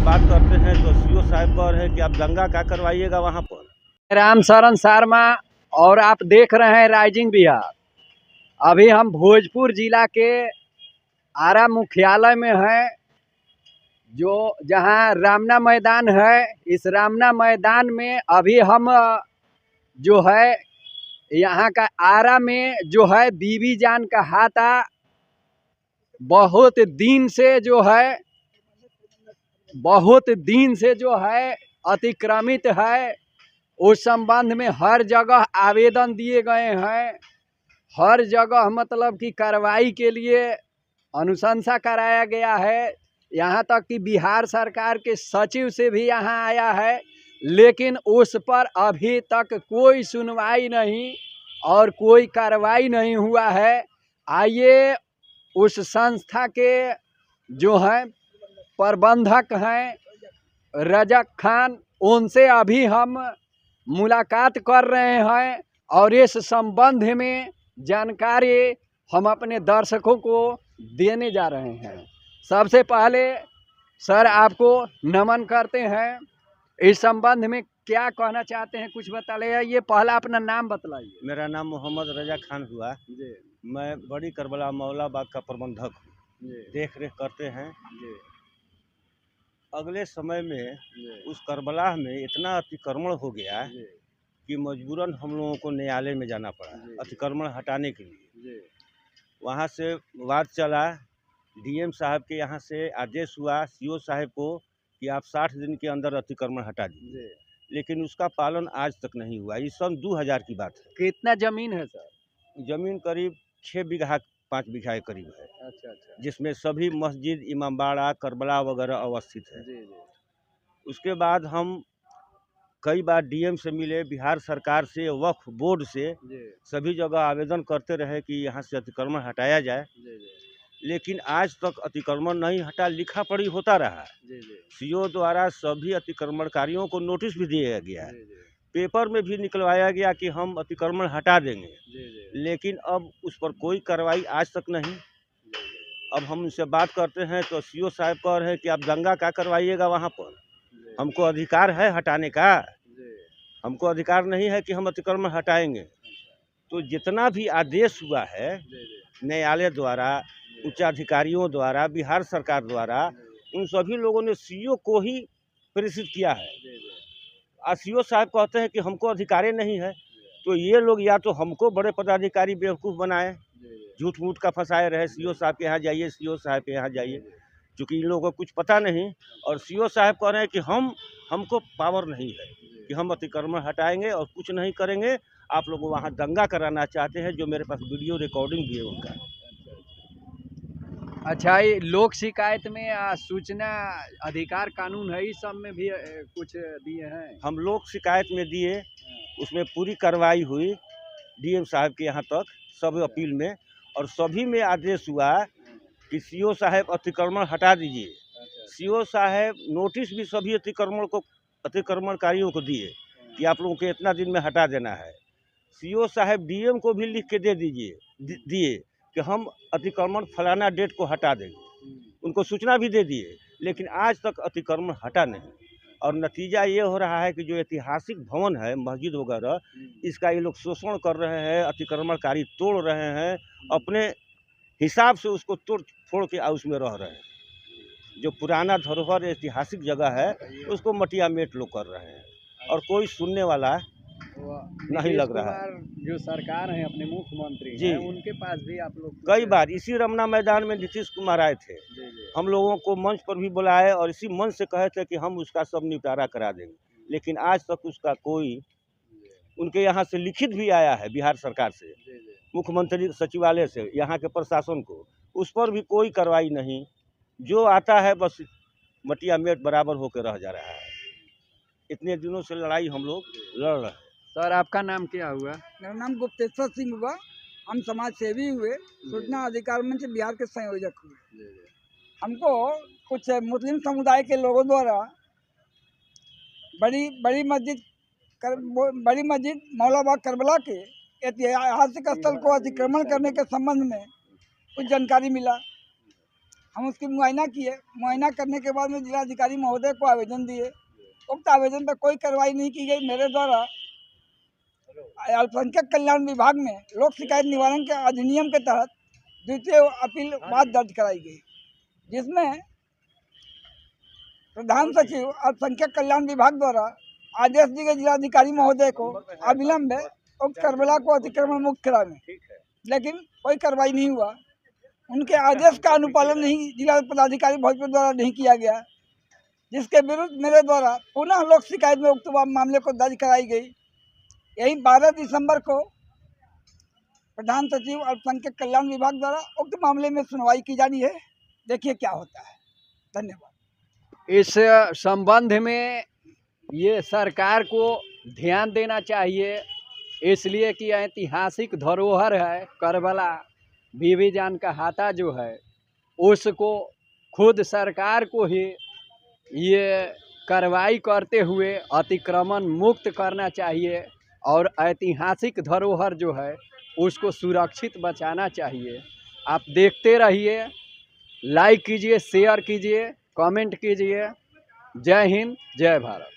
बात करते हैं तो सीओ साहब कह रहे हैं कि आप दंगा क्या करवाइएगा वहाँ पर। राम शरण शर्मा और आप देख रहे हैं राइजिंग बिहार। अभी हम भोजपुर जिला के आरा मुख्यालय में हैं, जो जहां रामना मैदान है। इस रामना मैदान में अभी हम जो है यहाँ का आरा में जो है बीबी जान का हाथा बहुत दिन से जो है अतिक्रमित है। उस संबंध में हर जगह आवेदन दिए गए हैं। हर जगह मतलब कि कार्रवाई के लिए अनुशंसा कराया गया है। यहाँ तक कि बिहार सरकार के सचिव से भी यहाँ आया है, लेकिन उस पर अभी तक कोई सुनवाई नहीं और कोई कार्रवाई नहीं हुआ है। आइए उस संस्था के जो हैं प्रबंधक हैं रजक खान, उनसे अभी हम मुलाकात कर रहे हैं और इस संबंध में जानकारी हम अपने दर्शकों को देने जा रहे हैं। सबसे पहले सर आपको नमन करते हैं। इस संबंध में क्या कहना चाहते हैं, कुछ बताइए। ये पहला अपना नाम बतलाइए। मेरा नाम मोहम्मद रजा खान हुआ जी। मैं बड़ी करबला मौलाबाग का प्रबंधक हूँ, देख रेख करते हैं जी। अगले समय में उस करबला में इतना अतिक्रमण हो गया कि मजबूरन हम लोगों को न्यायालय में जाना पड़ा अतिक्रमण हटाने के लिए। वहाँ से बात चला, डीएम साहब के यहाँ से आदेश हुआ सीओ साहब को कि आप 60 दिन के अंदर अतिक्रमण हटा दीजिए, लेकिन उसका पालन आज तक नहीं हुआ। इस सन 2000 की बात है। कितना जमीन है सर? जमीन करीब 6 बीघा 5 बीघा के करीब है। अच्छा अच्छा। जिसमें सभी मस्जिद, इमामबाड़ा, करबला वगैरह अवस्थित है। जी। उसके बाद हम कई बार डीएम से मिले, बिहार सरकार से, वक्फ बोर्ड से, सभी जगह आवेदन करते रहे कि यहाँ से अतिक्रमण हटाया जाए, लेकिन आज तक अतिक्रमण नहीं हटा। लिखा पढ़ी होता रहा। सीओ द्वारा सभी अतिक्रमणकारियों को नोटिस भी दिया गया है, पेपर में भी निकलवाया गया कि हम अतिक्रमण हटा देंगे, लेकिन अब उस पर कोई कार्रवाई आज तक नहीं। अब हम उनसे बात करते हैं तो सीओ साहब कह रहे हैं कि आप दंगा क्या करवाइएगा वहाँ पर। हमको अधिकार है हटाने का, हमको अधिकार नहीं है कि हम अतिक्रमण हटाएंगे। तो जितना भी आदेश हुआ है न्यायालय द्वारा, उच्चाधिकारियों द्वारा, बिहार सरकार द्वारा, उन सभी लोगों ने सीओ को ही प्रेषित किया है। सीओ साहब कहते हैं कि हमको अधिकार नहीं है। तो ये लोग या तो हमको बड़े पदाधिकारी बेवकूफ़ बनाए, झूठ मूठ का फंसाए रहे, सीओ साहब के यहाँ जाइए, सीओ साहब के यहाँ जाइए, क्योंकि इन लोगों को कुछ पता नहीं। और सीओ साहब कह रहे हैं कि हमको पावर नहीं है कि हम अतिक्रमण हटाएंगे और कुछ नहीं करेंगे। आप लोग वहाँ दंगा कराना चाहते हैं, जो मेरे पास वीडियो रिकॉर्डिंग भी है उनका। अच्छा, ये लोक शिकायत में सूचना अधिकार कानून है, इस सब में भी कुछ दिए हैं? हम लोक शिकायत में दिए, उसमें पूरी कार्रवाई हुई डीएम साहब के यहाँ तक, सब अपील में, और सभी में आदेश हुआ कि सीओ साहब अतिक्रमण हटा दीजिए। सीओ साहब नोटिस भी सभी अतिक्रमणकारियों को दिए कि आप लोगों को इतना दिन में हटा देना है। सीओ साहब डीएम को भी लिख के दिए कि हम अतिक्रमण फलाना डेट को हटा देंगे, उनको सूचना भी दे दिए, लेकिन आज तक अतिक्रमण हटा नहीं। और नतीजा ये हो रहा है कि जो ऐतिहासिक भवन है, मस्जिद वगैरह, इसका ये लोग शोषण कर रहे हैं, अतिक्रमणकारी तोड़ रहे हैं, अपने हिसाब से उसको तोड़ फोड़ के उसमें रह रहे हैं। जो पुराना धरोहर ऐतिहासिक जगह है उसको मटिया मेट लोग कर रहे हैं, और कोई सुनने वाला नहीं लग रहा है। जो सरकार है, अपने मुख्यमंत्री जी, उनके पास भी आप लोग कई बार इसी रमना मैदान में नीतीश कुमार आए थे। हम लोगों को मंच पर भी बुलाए और इसी मंच से कहे थे कि हम उसका सब निपटारा करा देंगे, लेकिन आज तक उसका कोई, उनके यहाँ से लिखित भी आया है बिहार सरकार से, मुख्यमंत्री सचिवालय से, यहाँ के प्रशासन को, उस पर भी कोई कार्रवाई नहीं। जो आता है बस मटिया मेट बराबर होकर रह जा रहा है। इतने दिनों से लड़ाई हम लोग लड़ रहे हैं। सर आपका नाम क्या हुआ? मेरा नाम गुप्तेश्वर सिंह हुआ। हम समाज सेवी हुए, सूचना अधिकार मंच बिहार के संयोजक हुए। हमको कुछ मुस्लिम समुदाय के लोगों द्वारा बड़ी मस्जिद मौलाबाग करबला के ऐतिहासिक स्थल को अतिक्रमण करने के संबंध में कुछ जानकारी मिला। हम उसकी मुआयना किए। मुआयना करने के बाद में जिलाधिकारी महोदय को आवेदन दिए। उक्त आवेदन पर कोई कार्रवाई नहीं की गई। मेरे द्वारा अल्पसंख्यक कल्याण विभाग में लोक शिकायत निवारण के अधिनियम के तहत द्वितीय अपील बात दर्ज कराई गई, जिसमें प्रधान सचिव अल्पसंख्यक कल्याण विभाग द्वारा आदेश दिए गए जिलाधिकारी महोदय को अविलंब उक्त कर्बला को अतिक्रमण मुक्त कराने, लेकिन कोई कार्रवाई नहीं हुआ। उनके आदेश का अनुपालन नहीं जिला पदाधिकारी भोजपुर द्वारा नहीं किया गया, जिसके विरुद्ध मेरे द्वारा पुनः लोक शिकायत में उक्त मामले को दर्ज कराई गई। यही 12 दिसंबर को प्रधान सचिव अल्पसंख्यक कल्याण विभाग द्वारा उक्त मामले में सुनवाई की जानी है। देखिए क्या होता है। धन्यवाद। इस संबंध में ये सरकार को ध्यान देना चाहिए, इसलिए कि ऐतिहासिक धरोहर है करबला बीबी जान का हाथा जो है, उसको खुद सरकार को ही ये कार्रवाई करते हुए अतिक्रमण मुक्त करना चाहिए और ऐतिहासिक धरोहर जो है उसको सुरक्षित बचाना चाहिए। आप देखते रहिए, लाइक कीजिए, शेयर कीजिए, कमेंट कीजिए। जय हिंद, जय भारत।